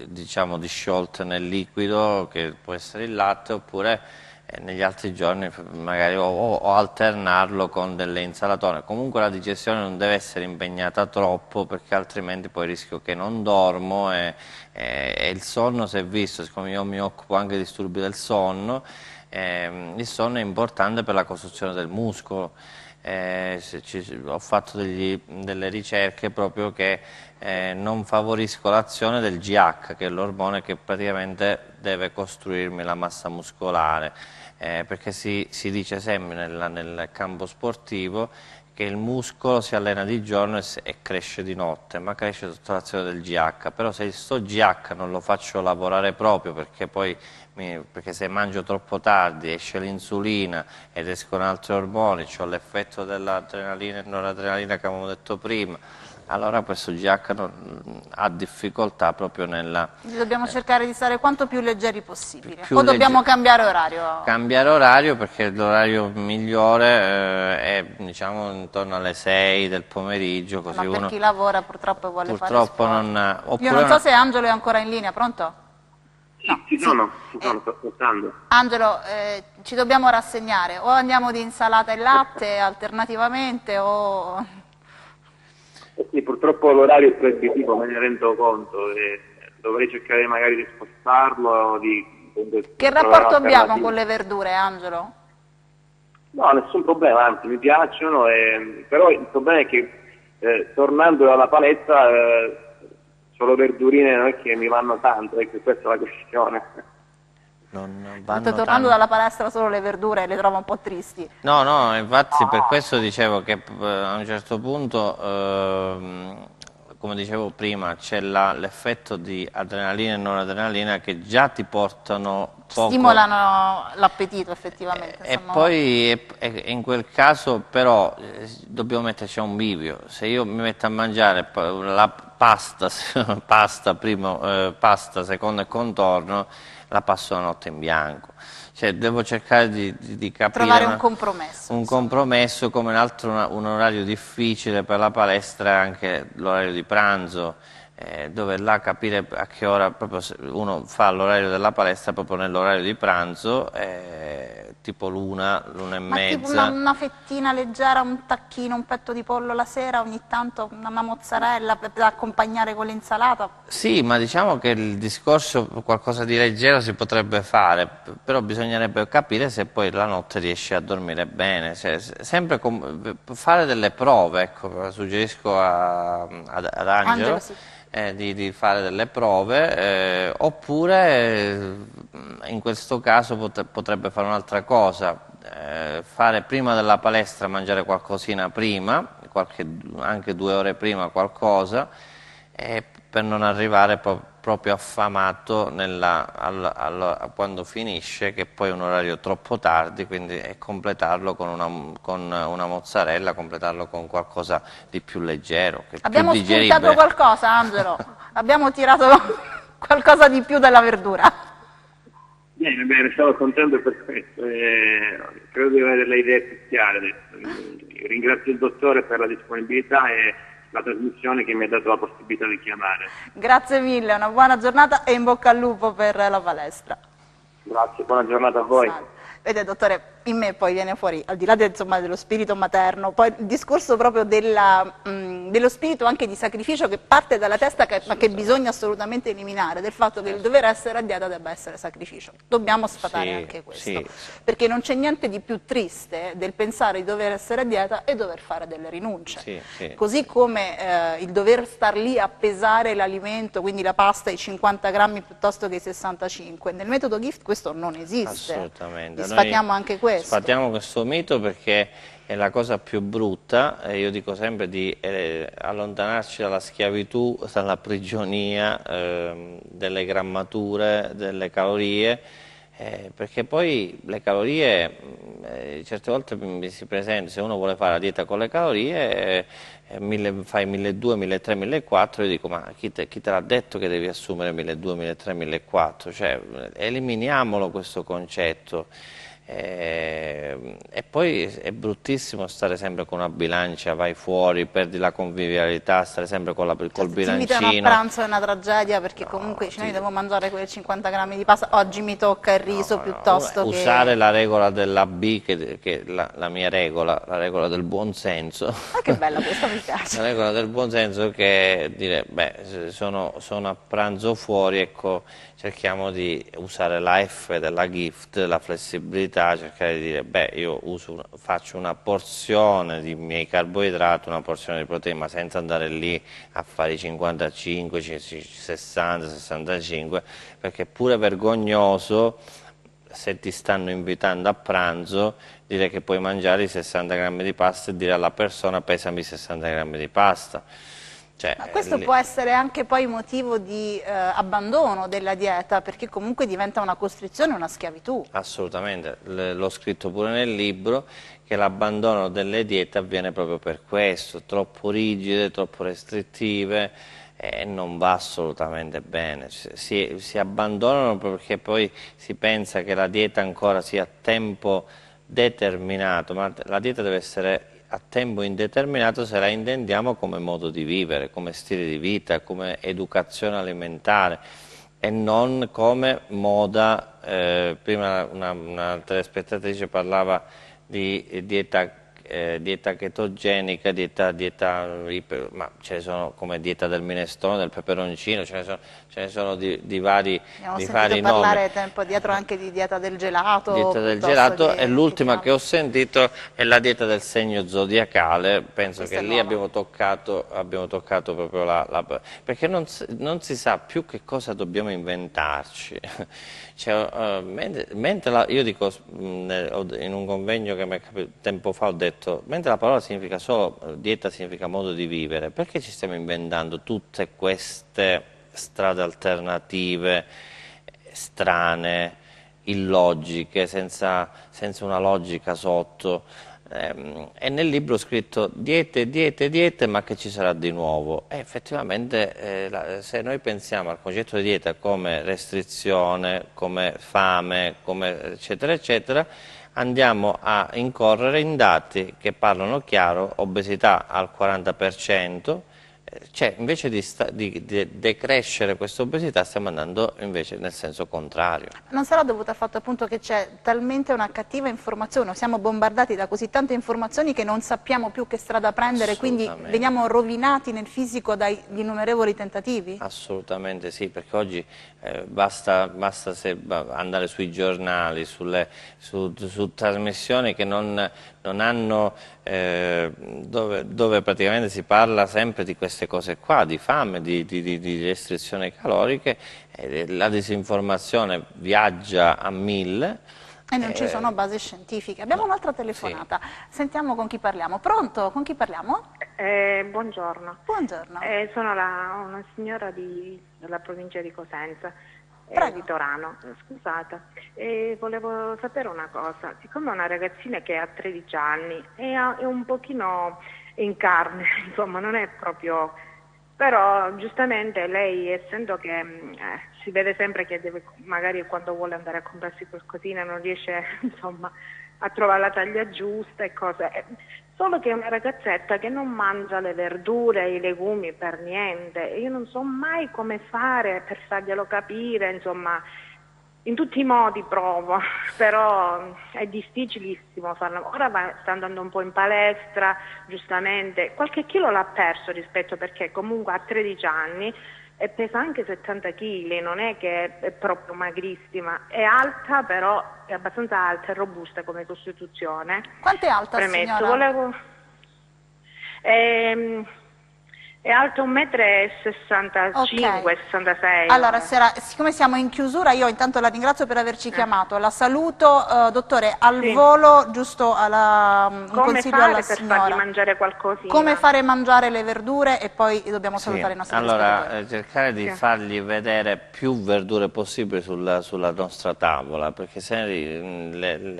diciamo disciolte nel liquido, che può essere il latte, oppure negli altri giorni magari o alternarlo con delle insalatone. Comunque la digestione non deve essere impegnata troppo, perché altrimenti poi rischio che non dormo e il sonno, si è visto, siccome io mi occupo anche di disturbi del sonno, il sonno è importante per la costruzione del muscolo. Ho fatto delle ricerche proprio che non favorisco l'azione del GH, che è l'ormone che praticamente deve costruirmi la massa muscolare, perché si dice sempre nel campo sportivo che il muscolo si allena di giorno e cresce di notte, ma cresce sotto l'azione del GH. Però se sto GH non lo faccio lavorare proprio, perché se mangio troppo tardi esce l'insulina ed escono altri ormoni, ho l'effetto dell'adrenalina e noradrenalina che avevamo detto prima, allora questo GH ha difficoltà proprio nella... Dobbiamo cercare di stare quanto più leggeri possibile. O dobbiamo cambiare orario? Cambiare orario, perché l'orario migliore è diciamo intorno alle 6 del pomeriggio. Così ma per chi lavora purtroppo vuole fare sport. Oppure io non so se Angelo è ancora in linea, pronto? No, ci sono, sto ascoltando. Angelo, ci dobbiamo rassegnare, o andiamo di insalata e latte alternativamente o... Sì, purtroppo l'orario è proibitivo, me ne rendo conto, e dovrei cercare magari di spostarlo. Che rapporto abbiamo con le verdure, Angelo? No, nessun problema, anzi mi piacciono, però il problema è che tornando dalla palestra solo verdurine non è che mi vanno tanto, ecco, questa è la questione. Tornando dalla palestra solo le verdure le trovo un po' tristi. No, infatti per questo dicevo che a un certo punto, come dicevo prima, c'è l'effetto di adrenalina e noradrenalina che già ti portano poco... Stimolano l'appetito effettivamente. E poi in quel caso però dobbiamo metterci a un bivio. Se io mi metto a mangiare la pasta secondo e contorno, la passo la notte in bianco. Cioè, devo cercare di capire... Trovare un compromesso. Un compromesso, come un orario difficile per la palestra è anche l'orario di pranzo, dove là capire a che ora proprio uno fa l'orario della palestra proprio nell'orario di pranzo, tipo l'una e mezza. Tipo una fettina leggera, un tacchino, un petto di pollo la sera, ogni tanto una mozzarella per accompagnare con l'insalata. Sì, ma diciamo che il discorso, qualcosa di leggero si potrebbe fare, però bisognerebbe capire se poi la notte riesce a dormire bene. Cioè, sempre fare delle prove, ecco, suggerisco ad Angelo sì. Di fare delle prove, oppure in questo caso potrebbe fare un'altra cosa, fare prima della palestra, mangiare qualcosina prima, anche 2 ore prima qualcosa, per non arrivare proprio affamato quando finisce, che poi è un orario troppo tardi, quindi completarlo con una mozzarella, completarlo con qualcosa di più leggero, che Abbiamo più digeribile. spuntato qualcosa, Angelo? Abbiamo tirato qualcosa di più dalla verdura? Bene, sono contento per questo, credo di avere le idee più chiare adesso. Ringrazio il dottore per la disponibilità e la trasmissione che mi ha dato la possibilità di chiamare. Grazie mille, una buona giornata e in bocca al lupo per la palestra. Grazie, buona giornata a voi. Salve. Vede dottore, in me poi viene fuori, al di là dello spirito materno, poi il discorso proprio dello spirito anche di sacrificio che parte dalla testa, ma che bisogna assolutamente eliminare, del fatto che il dover essere a dieta debba essere sacrificio. Dobbiamo sfatare anche questo, perché non c'è niente di più triste del pensare di dover essere a dieta e dover fare delle rinunce. Così come il dover star lì a pesare l'alimento, quindi la pasta, i 50 grammi piuttosto che i 65. Nel metodo GIFT questo non esiste. Assolutamente. Sfatiamo anche questo. Sfatiamo questo mito perché è la cosa più brutta, io dico sempre di allontanarci dalla schiavitù, dalla prigionia, delle grammature, delle calorie, perché poi le calorie, certe volte mi si presenta, se uno vuole fare la dieta con le calorie, fai 1200, 1300, 1400, io dico ma chi te l'ha detto che devi assumere 1200, 1300, 1400, cioè eliminiamolo questo concetto. E poi è bruttissimo stare sempre con una bilancia, vai fuori, perdi la convivialità, stare sempre col bilancino. Ti invitano a pranzo è una tragedia perché comunque noi devo mangiare quei 50 grammi di pasta, oggi mi tocca il riso piuttosto che... Usare la regola della B, che è la mia regola, la regola del buon senso. Ah, che bella questa, mi piace. La regola del buon senso, che è dire, beh, sono a pranzo fuori, ecco, cerchiamo di usare la F della GIFT, la flessibilità, cercare di dire, beh, io faccio una porzione di miei carboidrati, una porzione di proteina, senza andare lì a fare i 55, 60, 65, perché è pure vergognoso, se ti stanno invitando a pranzo, dire che puoi mangiare i 60 grammi di pasta e dire alla persona pesami 60 grammi di pasta. Cioè, ma questo può essere anche poi motivo di abbandono della dieta, perché comunque diventa una costrizione, una schiavitù. Assolutamente, l'ho scritto pure nel libro, che l'abbandono delle diete avviene proprio per questo, troppo rigide, troppo restrittive, e non va assolutamente bene. Si abbandonano perché poi si pensa che la dieta ancora sia a tempo determinato, ma la dieta deve essere a tempo indeterminato se la intendiamo come modo di vivere, come stile di vita, come educazione alimentare e non come moda. Prima una telespettatrice parlava di dieta chetogenica, ma ce ne sono come dieta del minestrone, del peperoncino, ce ne sono di vari nomi. Abbiamo sentito parlare tempo dietro anche di dieta del gelato. Dieta del gelato, e l'ultima che ho sentito è la dieta del segno zodiacale. Penso che lì abbiamo toccato proprio perché non si sa più che cosa dobbiamo inventarci. Cioè, io dico, in un convegno che mi è capitato tempo fa, ho detto, mentre la parola significa solo, dieta significa modo di vivere, perché ci stiamo inventando tutte queste strade alternative, strane, illogiche, senza una logica sotto? E nel libro ho scritto diete, ma che ci sarà di nuovo? E effettivamente se noi pensiamo al concetto di dieta come restrizione, come fame, come eccetera eccetera, andiamo a incorrere in dati che parlano chiaro: obesità al 40%, cioè invece di decrescere questa obesità stiamo andando invece nel senso contrario. Non sarà dovuto al fatto appunto che c'è talmente una cattiva informazione, siamo bombardati da così tante informazioni che non sappiamo più che strada prendere, quindi veniamo rovinati nel fisico dagli innumerevoli tentativi? Assolutamente sì, perché oggi basta andare sui giornali, su trasmissioni che non hanno, dove praticamente si parla sempre di queste cose qua, di fame, di restrizioni caloriche, la disinformazione viaggia a 1000, E non ci sono basi scientifiche. Abbiamo un'altra telefonata, sentiamo con chi parliamo. Pronto? Con chi parliamo? Buongiorno. Buongiorno. Sono una signora della provincia di Cosenza, di Torano. Scusate, volevo sapere una cosa. Siccome è una ragazzina che ha 13 anni e è un pochino in carne, insomma, non è proprio... Però giustamente lei, essendo che si vede sempre che magari quando vuole andare a comprarsi qualcosina non riesce insomma a trovare la taglia giusta e cose, solo che è una ragazzetta che non mangia le verdure, i legumi per niente, io non so mai come fare per farglielo capire, insomma in tutti i modi provo, però è difficilissimo farlo. Ora sta andando un po' in palestra, giustamente, qualche chilo l'ha perso rispetto, perché comunque ha 13 anni e pesa anche 70 kg, non è che è proprio magrissima, è alta, però è abbastanza alta e robusta come costituzione. Quanto è alta, signora? È alta 1,65 m, 66. Allora, siccome siamo in chiusura, io intanto la ringrazio per averci chiamato, la saluto, dottore, al volo, giusto un consiglio alla signora. Come fare per fargli mangiare qualcosina? Come fare mangiare le verdure e poi dobbiamo salutare i nostri Allora, cercare di fargli vedere più verdure possibili sulla nostra tavola, perché se le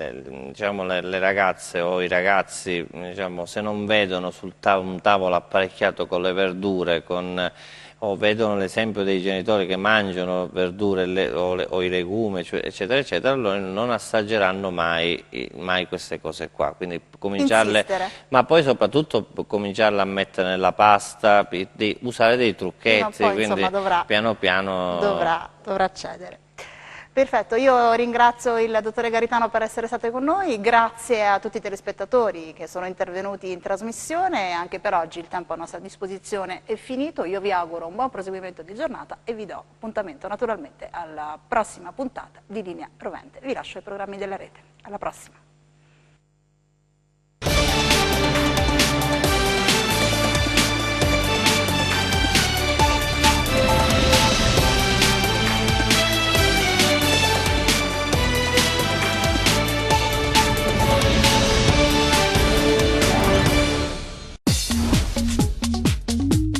ragazze o i ragazzi, diciamo, se non vedono un tavolo apparecchiato con le verdure, o vedono l'esempio dei genitori che mangiano verdure o i legumi, eccetera, eccetera, allora non assaggeranno mai queste cose qua. Quindi cominciarle, ma poi soprattutto cominciarle a mettere nella pasta, usare dei trucchetti, poi, quindi insomma, piano piano dovrà accedere. Perfetto, io ringrazio il dottore Garitano per essere stato con noi, grazie a tutti i telespettatori che sono intervenuti in trasmissione, anche per oggi il tempo a nostra disposizione è finito, io vi auguro un buon proseguimento di giornata e vi do appuntamento naturalmente alla prossima puntata di Linea Rovente. Vi lascio ai programmi della rete, alla prossima.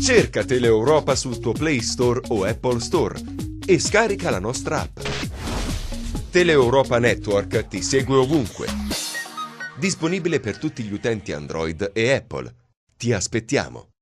Cerca Teleeuropa sul tuo Play Store o Apple Store e scarica la nostra app. Teleeuropa Network ti segue ovunque. Disponibile per tutti gli utenti Android e Apple. Ti aspettiamo!